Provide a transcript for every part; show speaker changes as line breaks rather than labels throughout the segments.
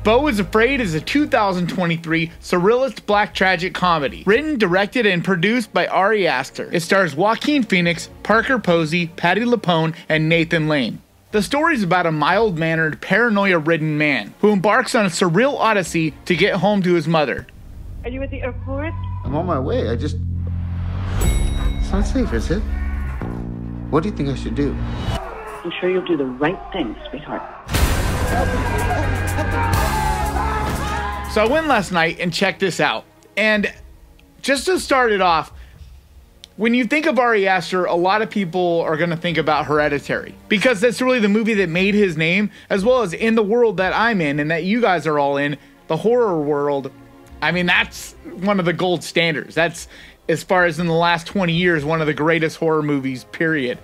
Beau Is Afraid is a 2023 surrealist black tragic comedy, written, directed, and produced by Ari Aster. It stars Joaquin Phoenix, Parker Posey, Patti LuPone, and Nathan Lane. The story is about a mild-mannered, paranoia-ridden man who embarks on a surreal odyssey to get home to his mother.
Are you at the airport?
I'm on my way. It's not safe, is it? What do you think I should do?
I'm sure you'll do the right thing, sweetheart.
So I went last night and checked this out. And just to start it off, when you think of Ari Aster, a lot of people are going to think about Hereditary, because that's really the movie that made his name, as well as in the world that I'm in and that you guys are all in, the horror world. I mean, that's one of the gold standards. That's, as far as in the last 20 years, one of the greatest horror movies, period.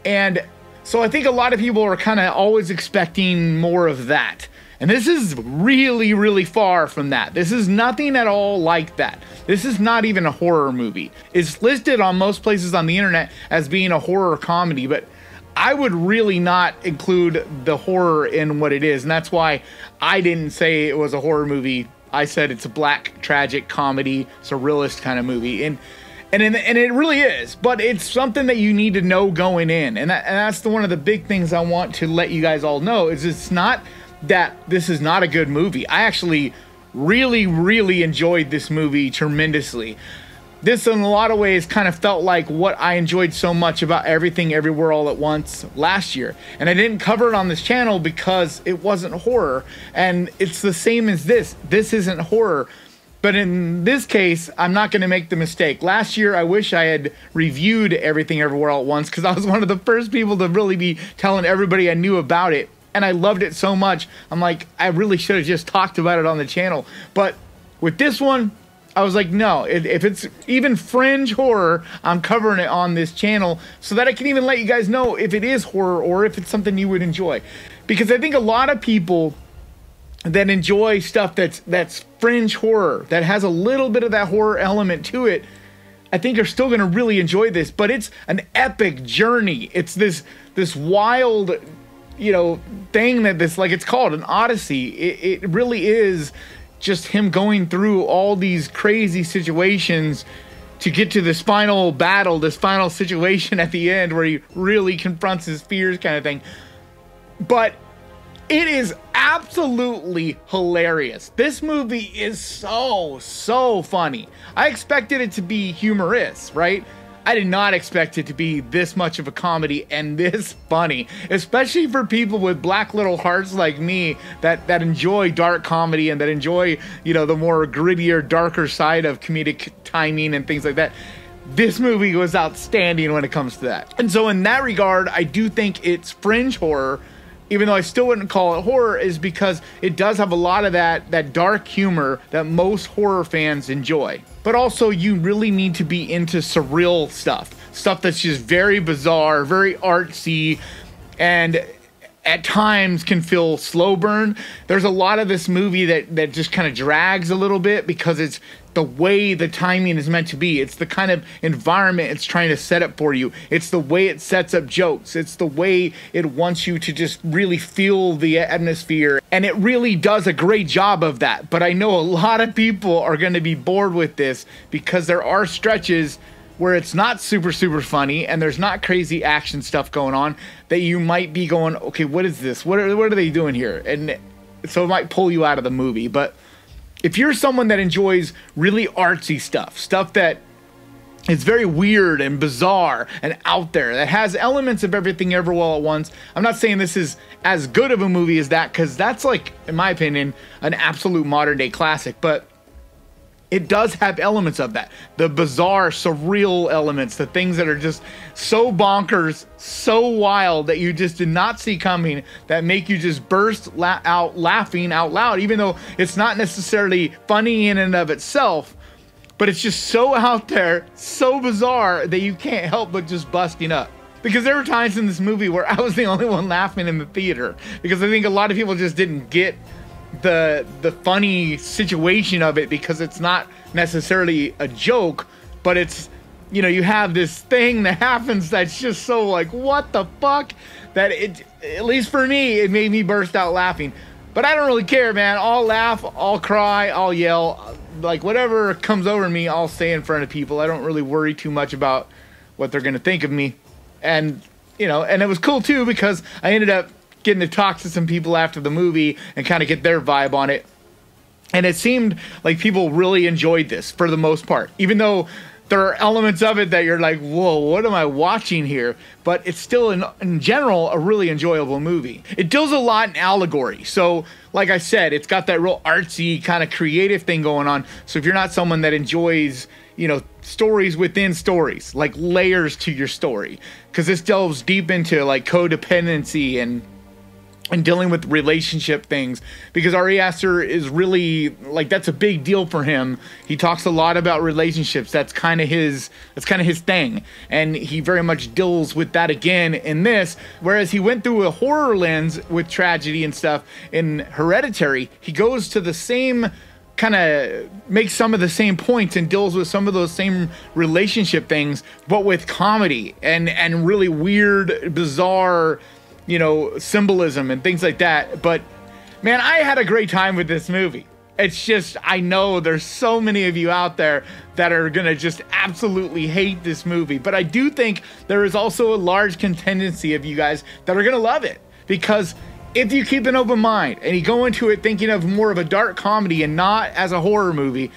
And so I think a lot of people are kind of always expecting more of that. And this is really, really far from that. This is nothing at all like that. This is not even a horror movie. It's listed on most places on the internet as being a horror comedy, but I would really not include the horror in what it is. And that's why I didn't say it was a horror movie. I said it's a black tragic comedy, surrealist kind of movie. And it really is, but it's something that you need to know going in. And that's one of the big things I want to let you guys all know, is it's not that this is not a good movie. I actually really, really enjoyed this movie tremendously. This, in a lot of ways, kind of felt like what I enjoyed so much about Everything Everywhere All at Once last year. And I didn't cover it on this channel because it wasn't horror. And it's the same as this. This isn't horror. But in this case, I'm not going to make the mistake. Last year, I wish I had reviewed Everything Everywhere All at Once, because I was one of the first people to really be telling everybody I knew about it. And I loved it so much. I'm like, I really should have just talked about it on the channel. But with this one, I was like, no, if it's even fringe horror, I'm covering it on this channel so that I can even let you guys know if it is horror or if it's something you would enjoy. Because I think a lot of people that enjoy stuff that's fringe horror, that has a little bit of that horror element to it, I think are still going to really enjoy this. But it's an epic journey. It's this wild, you know, thing that it's called an odyssey. It really is just him going through all these crazy situations to get to this final battle, this final situation at the end where he really confronts his fears, kind of thing. But it is absolutely hilarious. This movie is so funny. I expected it to be humorous, right? I did not expect it to be this much of a comedy and this funny, especially for people with black little hearts like me that enjoy dark comedy and that enjoy, you know, the more grittier, darker side of comedic timing and things like that. This movie was outstanding when it comes to that. And so in that regard, I do think it's fringe horror, even though I still wouldn't call it horror, is because it does have a lot of that dark humor that most horror fans enjoy. But also, you really need to be into surreal stuff that's just very bizarre, very artsy, and at times can feel slow burn. There's a lot of this movie that just kind of drags a little bit because it's the way the timing is meant to be. It's the kind of environment it's trying to set up for you. It's the way it sets up jokes. It's the way it wants you to just really feel the atmosphere. And it really does a great job of that. But I know a lot of people are going to be bored with this because there are stretches where it's not super funny and there's not crazy action stuff going on that you might be going, okay, what is this? What are they doing here? And so it might pull you out of the movie. But if you're someone that enjoys really artsy stuff that is very weird and bizarre and out there, that has elements of Everything Everywhere All at Once, I'm not saying this is as good of a movie as that, because that's, like, in my opinion, an absolute modern day classic, but it does have elements of that. The bizarre, surreal elements, the things that are just so bonkers, so wild that you just did not see coming, that make you just burst out laughing out loud, even though it's not necessarily funny in and of itself, but it's just so out there, so bizarre that you can't help but just busting up. Because there were times in this movie where I was the only one laughing in the theater, because I think a lot of people just didn't get the funny situation of it, because it's not necessarily a joke, but it's, you know, you have this thing that happens that's just so like, what the fuck, that it, at least for me, it made me burst out laughing. But I don't really care, man. I'll laugh, I'll cry, I'll yell. Like, whatever comes over me, I'll say in front of people. I don't really worry too much about what they're going to think of me. And, you know, and it was cool, too, because I ended up getting to talk to some people after the movie and kind of get their vibe on it. And it seemed like people really enjoyed this for the most part, even though there are elements of it that you're like, whoa, what am I watching here? But it's still, in general, a really enjoyable movie. It deals a lot in allegory. So, like I said, it's got that real artsy kind of creative thing going on. So if you're not someone that enjoys, you know, stories within stories, like layers to your story, because this delves deep into like codependency and dealing with relationship things, because Ari Aster is really, like, that's a big deal for him. He talks a lot about relationships. That's kind of his thing. And he very much deals with that again in this. Whereas he went through a horror lens with tragedy and stuff in Hereditary, he goes to the same kind of, makes some of the same points and deals with some of those same relationship things, but with comedy and really weird, bizarre, you know, symbolism and things like that. But man, I had a great time with this movie. It's just, I know there's so many of you out there that are gonna just absolutely hate this movie, but I do think there is also a large contingency of you guys that are gonna love it, because if you keep an open mind and you go into it thinking of more of a dark comedy and not as a horror movie.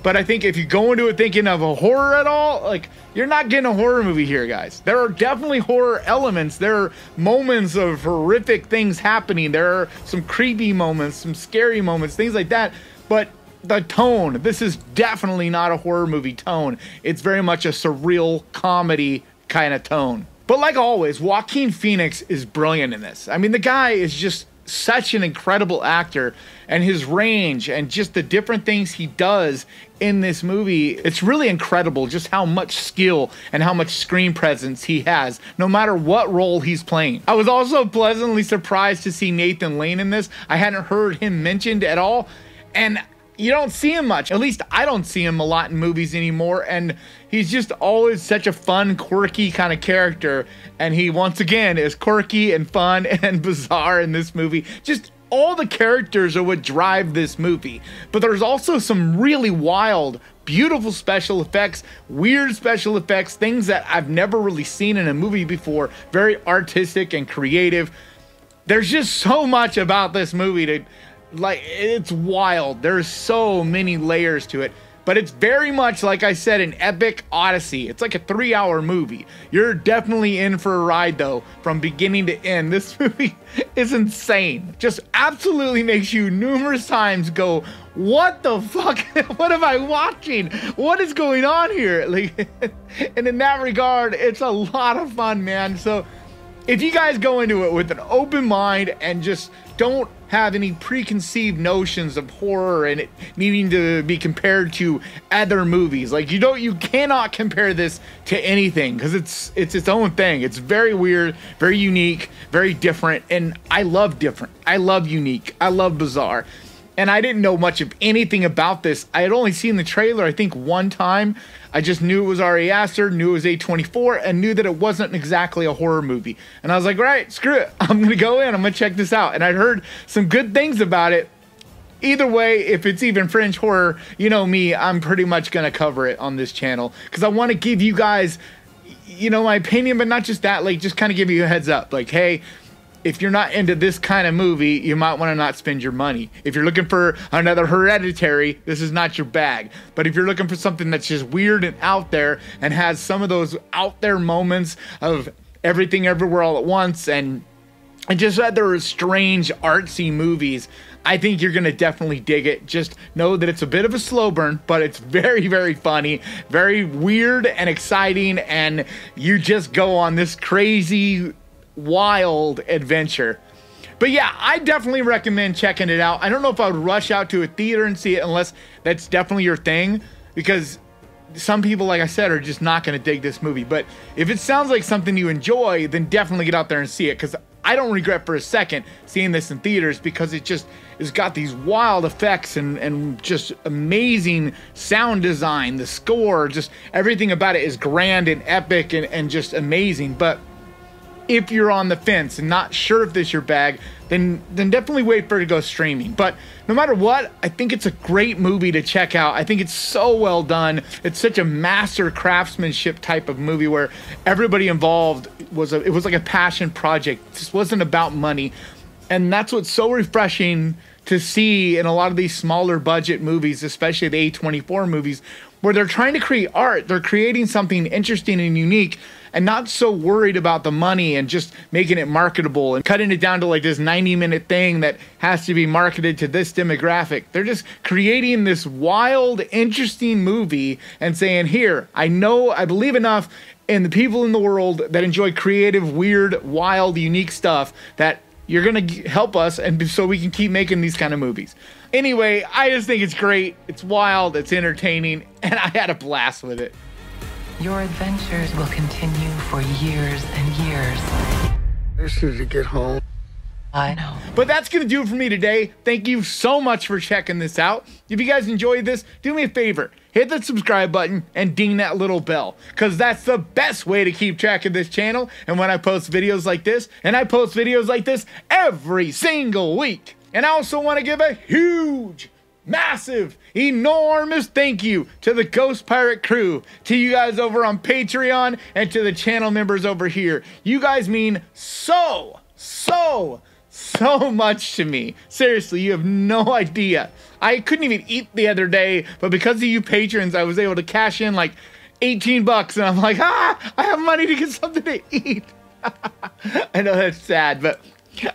But I think if you go into it thinking of a horror at all, like, you're not getting a horror movie here, guys. There are definitely horror elements. There are moments of horrific things happening. There are some creepy moments, some scary moments, things like that. But the tone, this is definitely not a horror movie tone. It's very much a surreal comedy kind of tone. But like always, Joaquin Phoenix is brilliant in this. I mean, the guy is just such an incredible actor, and his range and just the different things he does in this movie, it's really incredible just how much skill and how much screen presence he has, no matter what role he's playing. I was also pleasantly surprised to see Nathan Lane in this. I hadn't heard him mentioned at all, and you don't see him much. At least I don't see him a lot in movies anymore, and he's just always such a fun, quirky kind of character, and he once again is quirky and fun and bizarre in this movie. Just all the characters are what drive this movie. But there's also some really wild, beautiful special effects, weird special effects, things that I've never really seen in a movie before. Very artistic and creative. There's just so much about this movie to, like, it's wild. There's so many layers to it. But it's very much, like I said, an epic odyssey. It's like a 3-hour movie. You're definitely in for a ride, though, from beginning to end. This movie is insane. Just absolutely makes you numerous times go, what the fuck? What am I watching? What is going on here? Like, and in that regard, it's a lot of fun, man. So if you guys go into it with an open mind and just don't have any preconceived notions of horror and it needing to be compared to other movies, like, you cannot compare this to anything, because it's its own thing. It's very weird, very unique, very different, and I love different. I love unique. I love bizarre. And I didn't know much of anything about this. I had only seen the trailer, I think, one time. I just knew it was Ari Aster, knew it was A24, and knew that it wasn't exactly a horror movie. And I was like, right, screw it. I'm going to go in. I'm going to check this out. And I'd heard some good things about it. Either way, if it's even fringe horror, you know me, I'm pretty much going to cover it on this channel, because I want to give you guys, you know, my opinion, but not just that, like, just kind of give you a heads up. Like, hey, if you're not into this kind of movie, you might want to not spend your money. If you're looking for another Hereditary, this is not your bag. But if you're looking for something that's just weird and out there and has some of those out there moments of everything everywhere all at once and just other strange artsy movies, I think you're going to definitely dig it. Just know that it's a bit of a slow burn, but it's very, very funny, very weird and exciting, and you just go on this crazy, wild adventure. But yeah, I definitely recommend checking it out. I don't know if I would rush out to a theater and see it unless that's definitely your thing, because some people, like I said, are just not going to dig this movie. But if it sounds like something you enjoy, then definitely get out there and see it, because I don't regret for a second seeing this in theaters, because it just has got these wild effects and just amazing sound design. The score, just everything about it is grand and epic and just amazing. But if you're on the fence and not sure if this is your bag, then definitely wait for it to go streaming. But no matter what, I think it's a great movie to check out. I think it's so well done. It's such a master craftsmanship type of movie where everybody involved it was like a passion project. It just wasn't about money. And that's what's so refreshing to see in a lot of these smaller budget movies, especially the A24 movies, where they're trying to create art. They're creating something interesting and unique and not so worried about the money and just making it marketable and cutting it down to like this 90-minute thing that has to be marketed to this demographic. They're just creating this wild, interesting movie and saying, here, I believe enough in the people in the world that enjoy creative, weird, wild, unique stuff that you're going to help us, and so we can keep making these kind of movies. Anyway, I just think it's great. It's wild. It's entertaining. And I had a blast with it.
Your adventures will continue for years and years.
As soon as you get home.
I know.
But that's going to do it for me today. Thank you so much for checking this out. If you guys enjoyed this, do me a favor. Hit the subscribe button and ding that little bell, because that's the best way to keep track of this channel and when I post videos like this. And I post videos like this every single week. And I also want to give a huge, massive, enormous thank you to the Ghost Pirate crew, to you guys over on Patreon, and to the channel members over here. You guys mean so much to me. Seriously, you have no idea. I couldn't even eat the other day, but because of you patrons, I was able to cash in like 18 bucks, and I'm like, I have money to get something to eat. I know that's sad, but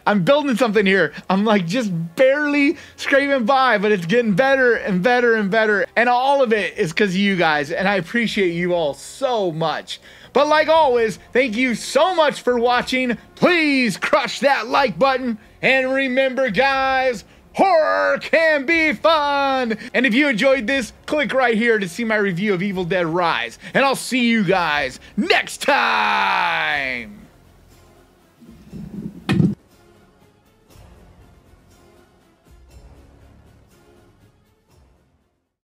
I'm building something here. I'm like just barely scraping by, but it's getting better and better and better. And all of it is because of you guys, and I appreciate you all so much. But like always, thank you so much for watching. Please crush that like button. And remember, guys, horror can be fun. And if you enjoyed this, click right here to see my review of Evil Dead Rise. And I'll see you guys next time.